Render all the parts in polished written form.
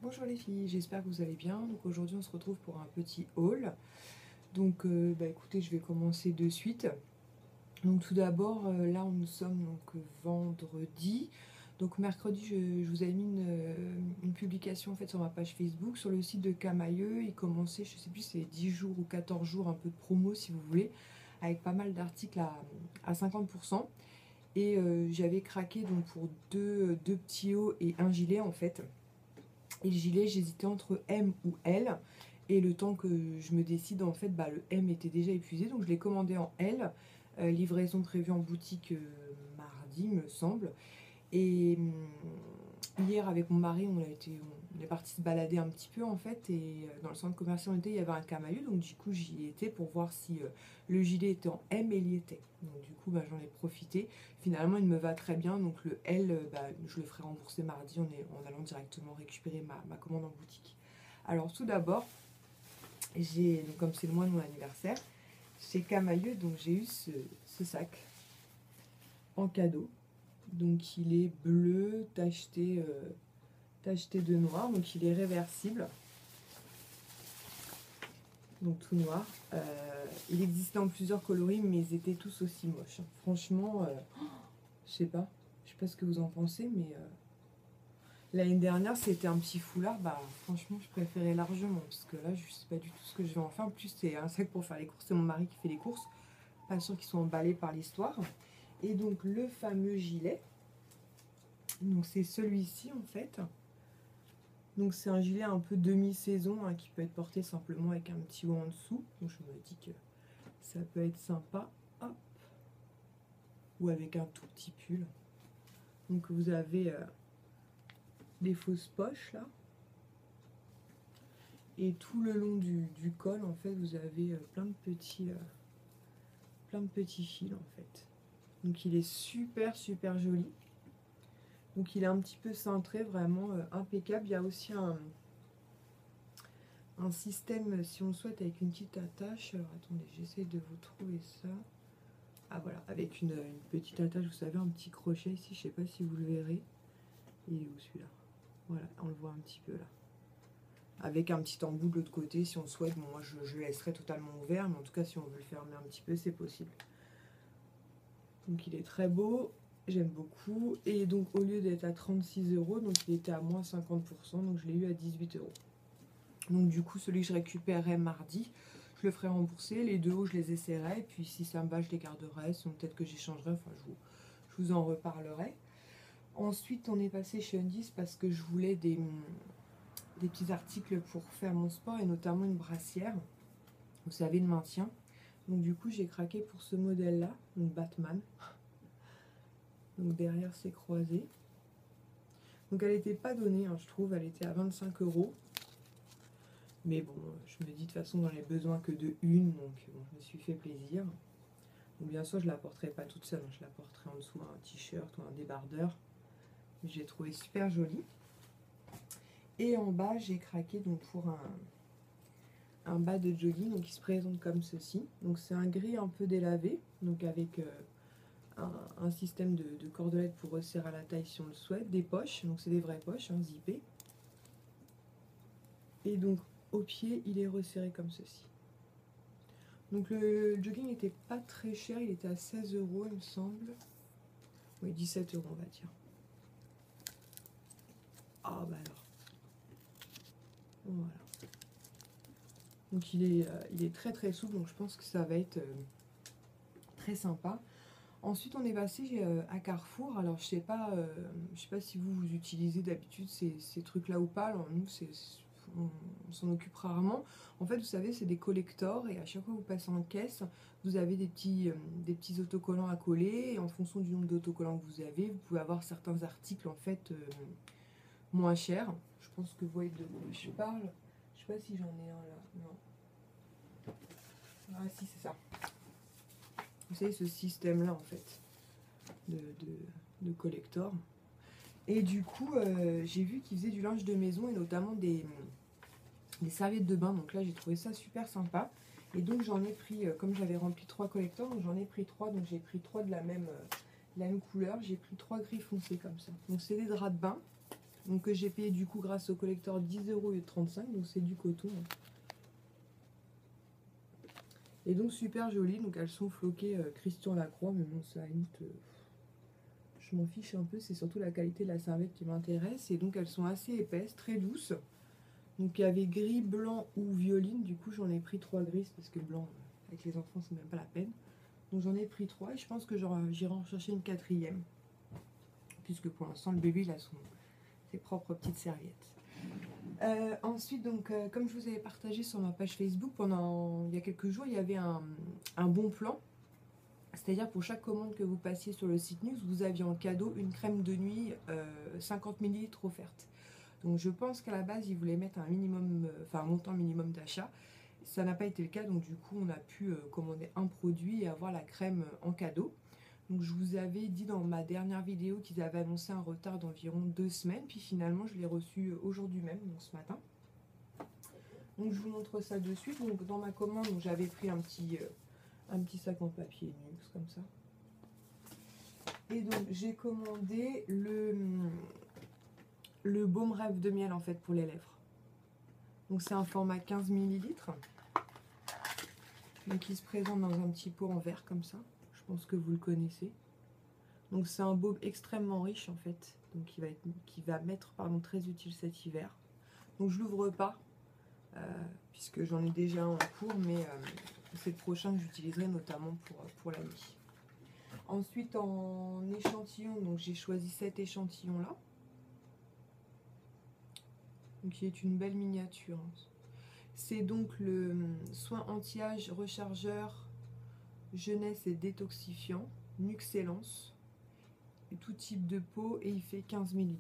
Bonjour les filles, j'espère que vous allez bien. Donc aujourd'hui on se retrouve pour un petit haul. Donc écoutez, je vais commencer de suite. Donc tout d'abord, là nous sommes donc vendredi. Donc mercredi, je vous avais mis une publication en fait sur ma page Facebook, sur le site de Camailleux. Il commençait, je sais plus, c'est 10 jours ou 14 jours, un peu de promo si vous voulez, avec pas mal d'articles à 50%. Et j'avais craqué donc pour deux petits hauts et un gilet en fait. Et le gilet, j'hésitais entre M ou L. Et le temps que je me décide, en fait, le M était déjà épuisé. Donc je l'ai commandé en L. Livraison prévue en boutique mardi, me semble. Et hier, avec mon mari, on est parti se balader un petit peu, en fait. Et dans le centre commercial, il y avait un Camailleux. Donc du coup, j'y étais pour voir si le gilet était en M et il y était. Donc du coup, j'en ai profité. Finalement, il me va très bien. Donc le L, je le ferai rembourser mardi en allant directement récupérer ma commande en boutique. Alors tout d'abord, donc comme c'est le mois de mon anniversaire, chez Camailleux, donc j'ai eu ce sac en cadeau. Donc il est bleu tacheté de noir, donc il est réversible. Donc tout noir. Il existait en plusieurs coloris, mais ils étaient tous aussi moches. Franchement, je sais pas ce que vous en pensez, mais l'année dernière c'était un petit foulard. Franchement, je préférais largement, parce que là, je sais pas du tout ce que je vais en faire. En plus, c'est un sac pour faire les courses. C'est mon mari qui fait les courses. Pas sûr qu'ils soient emballés par l'histoire. Et donc le fameux gilet. Donc c'est celui-ci en fait. Donc c'est un gilet un peu demi-saison qui peut être porté simplement avec un petit haut en dessous. Donc je me dis que ça peut être sympa. Hop. Ou avec un tout petit pull. Donc vous avez des fausses poches là. Et tout le long du col en fait vous avez plein de petits fils en fait. Donc il est super joli. Donc il est un petit peu cintré, vraiment impeccable. Il y a aussi un système, si on le souhaite, avec une petite attache. Alors attendez, j'essaie de vous trouver ça. Ah voilà, avec une petite attache, vous savez, un petit crochet ici, je sais pas si vous le verrez. Il est où celui-là? Voilà, on le voit un petit peu là. Avec un petit embout de l'autre côté, si on souhaite. Bon, moi je le laisserai totalement ouvert, mais en tout cas, si on veut le fermer un petit peu, c'est possible. Donc il est très beau. J'aime beaucoup. Et donc au lieu d'être à 36 €, donc il était à moins 50%, donc je l'ai eu à 18 €. Donc du coup celui que je récupérerai mardi, je le ferai rembourser. Les deux hauts je les essaierai. Et puis si ça me va je les garderai. Sinon peut-être que j'échangerai. Enfin je vous en reparlerai. Ensuite on est passé chez Undis parce que je voulais des petits articles pour faire mon sport. Et notamment une brassière. Vous savez, de maintien. Donc du coup j'ai craqué pour ce modèle là. Donc Batman. Donc derrière c'est croisé. Donc elle n'était pas donnée, je trouve, elle était à 25 €. Mais bon, je me dis de toute façon dans les besoins que de une, donc bon, je me suis fait plaisir. Donc bien sûr je la porterai pas toute seule, je la porterai en dessous un t-shirt ou un débardeur. J'ai trouvé super jolie. Et en bas j'ai craqué donc pour un bas de jogging donc qui se présente comme ceci. Donc c'est un gris un peu délavé, donc avec un système de cordelettes pour resserrer à la taille si on le souhaite, des poches, donc c'est des vraies poches, zippées. Et donc au pied il est resserré comme ceci. Donc le jogging n'était pas très cher, il était à 16 € il me semble. Oui, 17 € on va dire. Ah alors. Voilà. Donc il est très souple, donc je pense que ça va être très sympa. Ensuite on est passé à Carrefour. Alors je sais pas si vous utilisez d'habitude ces trucs là ou pas. Alors nous on s'en occupe rarement. En fait vous savez c'est des collectors et à chaque fois que vous passez en caisse vous avez des petits autocollants à coller et en fonction du nombre d'autocollants que vous avez vous pouvez avoir certains articles en fait moins chers. Je pense que vous voyez de quoi je parle. Je sais pas si j'en ai un là. Non. Ah si c'est ça. Vous savez ce système là en fait de collector. Et du coup j'ai vu qu'ils faisaient du linge de maison et notamment des serviettes de bain. Donc là j'ai trouvé ça super sympa. Et donc j'en ai pris, comme j'avais rempli 3 collecteurs, donc j'en ai pris 3. Donc j'ai pris 3 de la même couleur. J'ai pris 3 gris foncés comme ça. Donc c'est des draps de bain. Donc que j'ai payé du coup grâce au collecteur 10 € au lieu de 35, donc c'est du coton. Et donc super jolies, donc elles sont floquées Christian Lacroix, mais bon ça à la limite, je m'en fiche un peu, c'est surtout la qualité de la serviette qui m'intéresse. Et donc elles sont assez épaisses, très douces. Donc il y avait gris, blanc ou violine, du coup j'en ai pris 3 grises parce que blanc avec les enfants c'est même pas la peine. Donc j'en ai pris 3 et je pense que j'irai en chercher une 4e. Puisque pour l'instant le bébé il a ses propres petites serviettes. Ensuite, donc, comme je vous avais partagé sur ma page Facebook, il y a quelques jours, il y avait un bon plan. C'est-à-dire pour chaque commande que vous passiez sur le site News, vous aviez en cadeau une crème de nuit 50 ml offerte. Donc je pense qu'à la base, ils voulaient mettre un minimum, un montant minimum d'achat. Ça n'a pas été le cas, donc du coup, on a pu commander un produit et avoir la crème en cadeau. Donc je vous avais dit dans ma dernière vidéo qu'ils avaient annoncé un retard d'environ 2 semaines, puis finalement je l'ai reçu aujourd'hui même, donc ce matin. Donc je vous montre ça de suite. Donc dans ma commande, j'avais pris un petit sac en papier Nux comme ça. Et donc j'ai commandé le baume rêve de miel en fait pour les lèvres. Donc c'est un format 15 ml. Donc il se présente dans un petit pot en verre comme ça. Je pense que vous le connaissez. Donc c'est un baume extrêmement riche en fait. Donc qui va m'être très utile cet hiver. Donc je l'ouvre pas. Puisque j'en ai déjà un en cours, mais c'est le prochain que j'utiliserai notamment pour la nuit. Ensuite en échantillon, donc j'ai choisi cet échantillon là, donc qui est une belle miniature. C'est donc le soin anti-âge rechargeur jeunesse et détoxifiant Nuxellence, tout type de peau, et il fait 15 ml.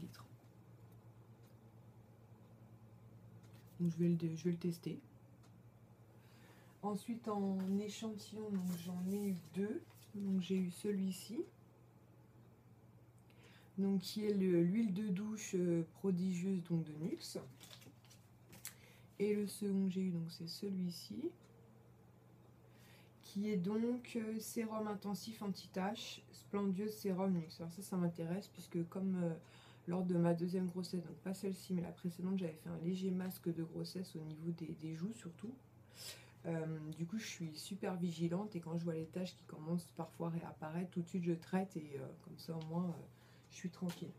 Donc je vais le tester. Ensuite en échantillon, donc j'en ai eu 2. Donc j'ai eu celui-ci, donc qui est l'huile de douche prodigieuse donc de Nux. Et le second que j'ai eu, donc c'est celui-ci, qui est donc sérum intensif anti-tache Splendieuse sérum Nux. Alors ça m'intéresse puisque comme lors de ma deuxième grossesse, donc pas celle-ci mais la précédente, j'avais fait un léger masque de grossesse au niveau des joues surtout. Du coup je suis super vigilante et quand je vois les taches qui commencent parfois à réapparaître, tout de suite je traite et comme ça au moins je suis tranquille.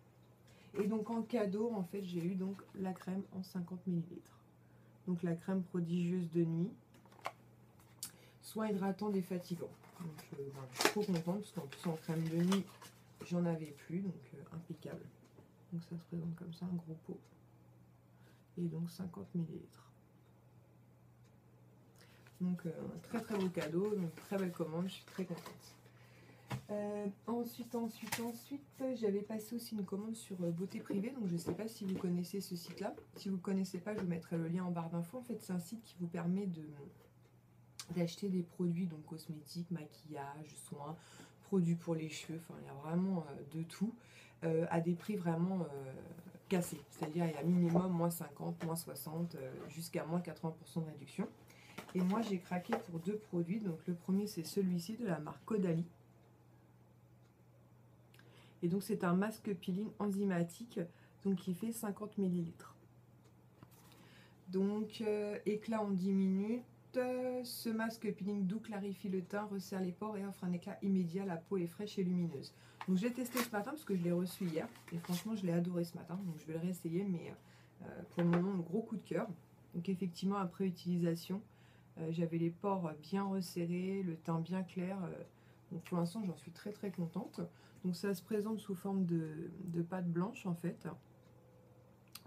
Et donc en cadeau en fait j'ai eu donc la crème en 50 ml. Donc la crème prodigieuse de nuit, soin hydratant défatigant. Donc voilà, je suis trop contente parce qu'en plus en crème de nuit j'en avais plus, donc impeccable. Donc ça se présente comme ça, un gros pot. Et donc 50 ml. Donc un très très beau cadeau, donc très belle commande, je suis très contente. Ensuite, j'avais passé aussi une commande sur Beauté Privée, donc je ne sais pas si vous connaissez ce site-là. Si vous ne connaissez pas, je vous mettrai le lien en barre d'infos. En fait, c'est un site qui vous permet d'acheter des produits, donc cosmétiques, maquillage, soins, produits pour les cheveux, enfin il y a vraiment de tout, à des prix vraiment cassés. C'est-à-dire il y a minimum moins 50, moins 60, jusqu'à moins 80% de réduction. Et moi j'ai craqué pour 2 produits. Donc le premier c'est celui-ci de la marque Caudalie. Et donc c'est un masque peeling enzymatique donc qui fait 50 ml. Donc éclat en 10 minutes. Ce masque peeling doux clarifie le teint, resserre les pores et offre un éclat immédiat. La peau est fraîche et lumineuse. Donc je l'ai testé ce matin parce que je l'ai reçu hier. Et franchement je l'ai adoré ce matin. Donc je vais le réessayer, mais pour le moment gros coup de cœur. Donc effectivement après utilisation, j'avais les pores bien resserrés, le teint bien clair. Donc pour l'instant j'en suis très très contente. Donc ça se présente sous forme de pâte blanche en fait.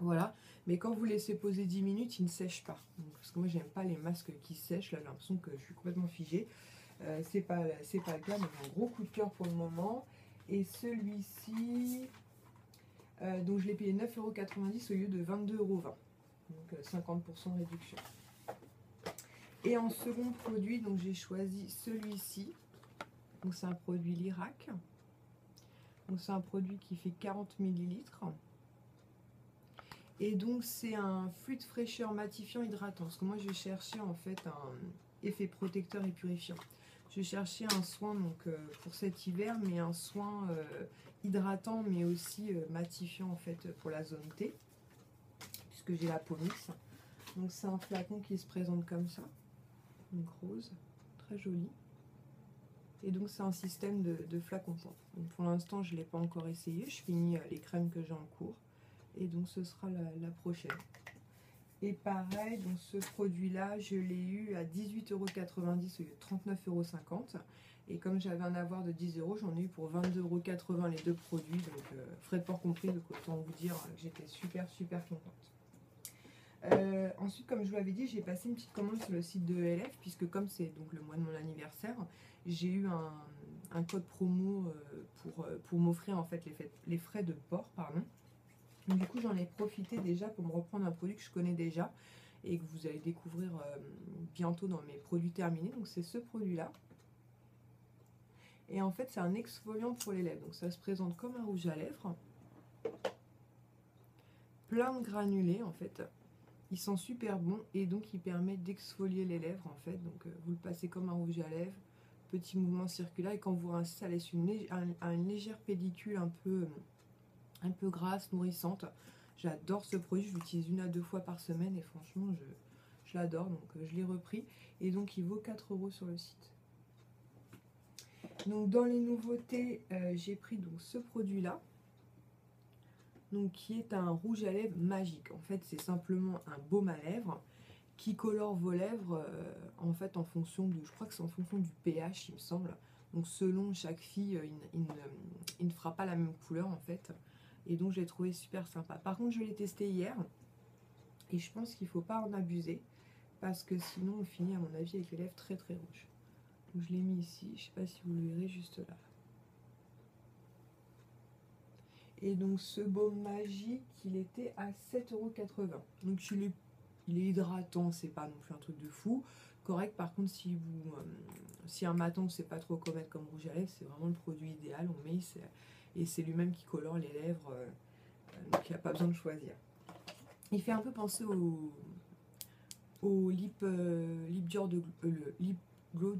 Voilà, mais quand vous laissez poser 10 minutes, il ne sèche pas. Donc, parce que moi j'aime pas les masques qui sèchent, là j'ai l'impression que je suis complètement figée. C'est pas le cas, donc un gros coup de cœur pour le moment. Et celui-ci, donc je l'ai payé 9,90 € au lieu de 22,20 €. Donc 50% de réduction. Et en second produit, donc j'ai choisi celui-ci. Donc c'est un produit Lirac. Donc c'est un produit qui fait 40 ml. Et donc c'est un fluide fraîcheur matifiant hydratant. Parce que moi je cherchais en fait un effet protecteur et purifiant. Je cherchais un soin donc, pour cet hiver, mais un soin hydratant, mais aussi matifiant en fait pour la zone T, puisque j'ai la peau mixte. Donc c'est un flacon qui se présente comme ça, donc rose, très joli. Et donc c'est un système de flacon pointe. Donc pour l'instant je ne l'ai pas encore essayé, je finis les crèmes que j'ai en cours. Et donc ce sera la prochaine. Et pareil, donc ce produit-là, je l'ai eu à 18,90 € au lieu de 39,50 €. Et comme j'avais un avoir de 10 €, j'en ai eu pour 22,80 € les deux produits. Donc frais de port compris, donc autant vous dire que j'étais super contente. Ensuite, comme je vous l'avais dit, j'ai passé une petite commande sur le site de ELF, puisque comme c'est donc le mois de mon anniversaire, j'ai eu un code promo pour m'offrir en fait les frais de port, pardon. Du coup, j'en ai profité déjà pour me reprendre un produit que je connais déjà et que vous allez découvrir bientôt dans mes produits terminés. Donc, c'est ce produit-là. Et en fait, c'est un exfoliant pour les lèvres. Donc, ça se présente comme un rouge à lèvres. Plein de granulés, en fait. Il sent super bon et donc, il permet d'exfolier les lèvres, en fait. Donc, vous le passez comme un rouge à lèvres. Petit mouvement circulaire. Et quand vous rincez, ça laisse une légère pellicule un peu grasse, nourrissante. J'adore ce produit, je l'utilise 1 à 2 fois par semaine et franchement je l'adore, donc je l'ai repris et donc il vaut 4 € sur le site. Donc dans les nouveautés, j'ai pris donc ce produit là, donc qui est un rouge à lèvres magique. En fait c'est simplement un baume à lèvres qui colore vos lèvres en fait en fonction du, je crois que c'est en fonction du pH il me semble. Donc selon chaque fille, il ne fera pas la même couleur en fait. Et donc je l'ai trouvé super sympa. Par contre je l'ai testé hier et je pense qu'il ne faut pas en abuser parce que sinon on finit à mon avis avec les lèvres très rouges. Donc je l'ai mis ici, je ne sais pas si vous le verrez juste là. Et donc ce baume magique il était à 7,80 €. Donc il est hydratant, c'est pas non plus un truc de fou. Correct, par contre si un matin on ne sait pas trop quoi mettre comme rouge à lèvres, c'est vraiment le produit idéal. On met et c'est lui-même qui colore les lèvres. Donc il n'y a pas besoin de choisir. Il fait un peu penser au lip glow de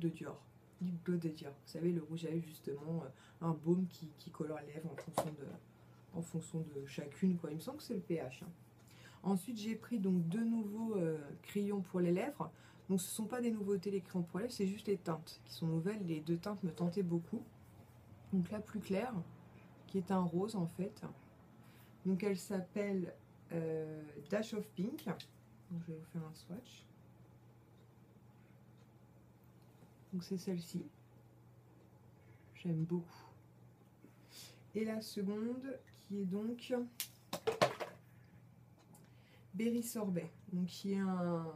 Dior. Lip glow de Dior. Vous savez, le rouge à lèvres justement, un baume qui colore les lèvres en fonction de chacune, quoi. Il me semble que c'est le pH. Hein. Ensuite, j'ai pris donc 2 nouveaux crayons pour les lèvres. Donc ce ne sont pas des nouveautés les crayons pour les lèvres, c'est juste les teintes qui sont nouvelles. Les 2 teintes me tentaient beaucoup. Donc la plus claire, qui est un rose en fait. Donc elle s'appelle Dash of Pink. Donc je vais vous faire un swatch. Donc c'est celle-ci. J'aime beaucoup. Et la seconde qui est donc Berry Sorbet. Donc qui est un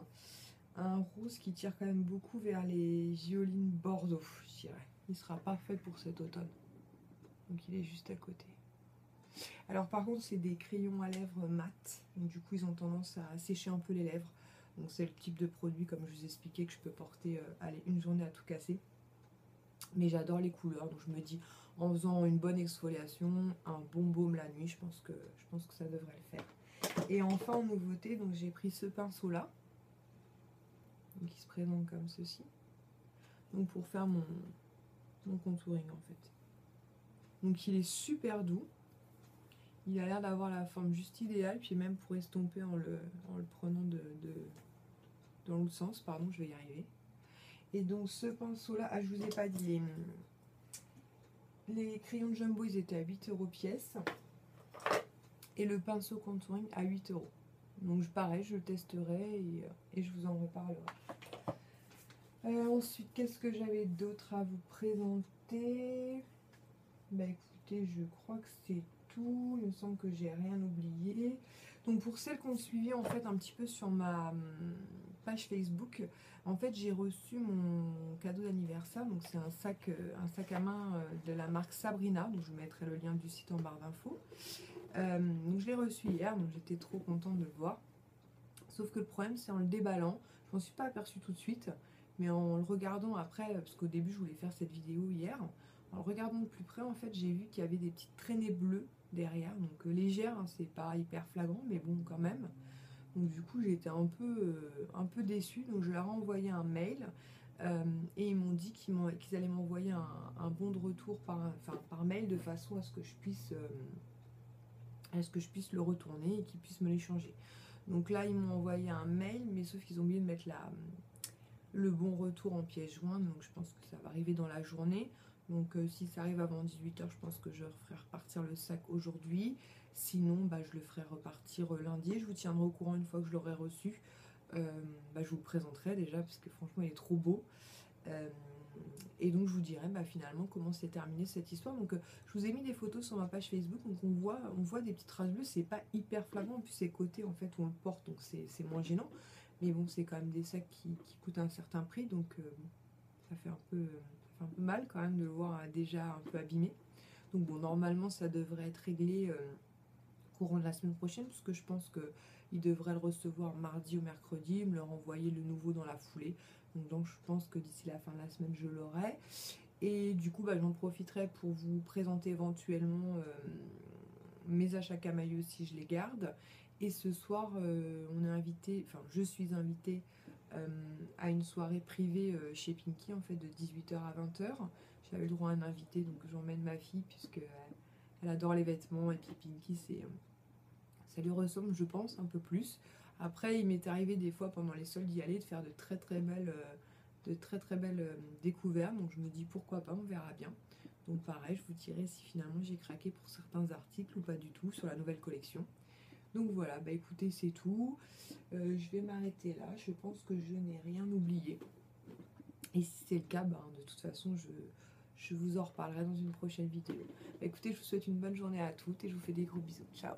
rose qui tire quand même beaucoup vers les violines bordeaux, je dirais. Il sera parfait pour cet automne. Donc il est juste à côté. Alors par contre c'est des crayons à lèvres mat, donc du coup ils ont tendance à sécher un peu les lèvres. Donc c'est le type de produit comme je vous expliquais que je peux porter allez, une journée à tout casser. Mais j'adore les couleurs, donc je me dis en faisant une bonne exfoliation, un bon baume la nuit, je pense que ça devrait le faire. Et enfin en nouveauté, donc j'ai pris ce pinceau là, donc il se présente comme ceci, donc pour faire mon contouring en fait. Donc il est super doux. Il a l'air d'avoir la forme juste idéale, puis même pour estomper en le prenant dans l'autre sens, pardon, je vais y arriver. Et donc ce pinceau là, je vous ai pas dit, les crayons de Jumbo ils étaient à 8 € pièce, et le pinceau contouring à 8 €. Donc pareil, je le testerai et je vous en reparlerai. Ensuite, qu'est-ce que j'avais d'autre à vous présenter? Bah écoutez, je crois que c'est tout. Il me semble que j'ai rien oublié. Donc pour celles qui ont suivi en fait un petit peu sur ma page Facebook, en fait j'ai reçu mon cadeau d'anniversaire. Donc c'est un sac à main de la marque Sabrina. Donc je vous mettrai le lien du site en barre d'infos. Donc je l'ai reçu hier, donc j'étais trop contente de le voir. Sauf que le problème c'est en le déballant, je m'en suis pas aperçue tout de suite, mais en le regardant après, parce qu'au début je voulais faire cette vidéo hier, en le regardant de plus près en fait j'ai vu qu'il y avait des petites traînées bleues derrière, donc légères, hein, c'est pas hyper flagrant mais bon quand même. Donc du coup j'ai été un peu déçue, donc je leur ai envoyé un mail Et ils m'ont dit qu'ils allaient m'envoyer un bon de retour par mail, de façon à ce que je puisse le retourner et qu'ils puissent me l'échanger. Donc là, ils m'ont envoyé un mail, mais sauf qu'ils ont oublié de mettre le bon retour en pièce jointe, donc je pense que ça va arriver dans la journée. Donc si ça arrive avant 18 h, je pense que je ferai repartir le sac aujourd'hui. Sinon, je le ferai repartir lundi. Je vous tiendrai au courant une fois que je l'aurai reçu. Je vous le présenterai déjà, parce que franchement, il est trop beau. Et donc je vous dirai finalement comment s'est terminée cette histoire. Donc je vous ai mis des photos sur ma page Facebook, donc on voit des petites traces bleues, c'est pas hyper flagrant, puis c'est côté en fait où on le porte, donc c'est moins gênant. Mais bon, c'est quand même des sacs qui coûtent un certain prix, donc ça fait un peu mal quand même de le voir déjà un peu abîmé. Donc bon, normalement ça devrait être réglé courant de la semaine prochaine, parce que je pense qu'il devrait le recevoir mardi ou mercredi, me le renvoyer le nouveau dans la foulée. Donc je pense que d'ici la fin de la semaine je l'aurai. Et du coup j'en profiterai pour vous présenter éventuellement mes achats Camaïeu si je les garde. Et ce soir on est invité, enfin je suis invitée à une soirée privée chez Pinky, en fait, de 18 h à 20 h. J'avais le droit à un invité, donc j'emmène ma fille puisque elle adore les vêtements, et puis Pinky ça lui ressemble, je pense, un peu plus. Après, il m'est arrivé des fois pendant les soldes d'y aller, de faire de très très belles découvertes. Donc je me dis pourquoi pas, on verra bien. Donc pareil, je vous dirai si finalement j'ai craqué pour certains articles ou pas du tout sur la nouvelle collection. Donc voilà, écoutez, c'est tout. Je vais m'arrêter là. Je pense que je n'ai rien oublié. Et si c'est le cas, de toute façon, je vous en reparlerai dans une prochaine vidéo. Écoutez, je vous souhaite une bonne journée à toutes et je vous fais des gros bisous. Ciao!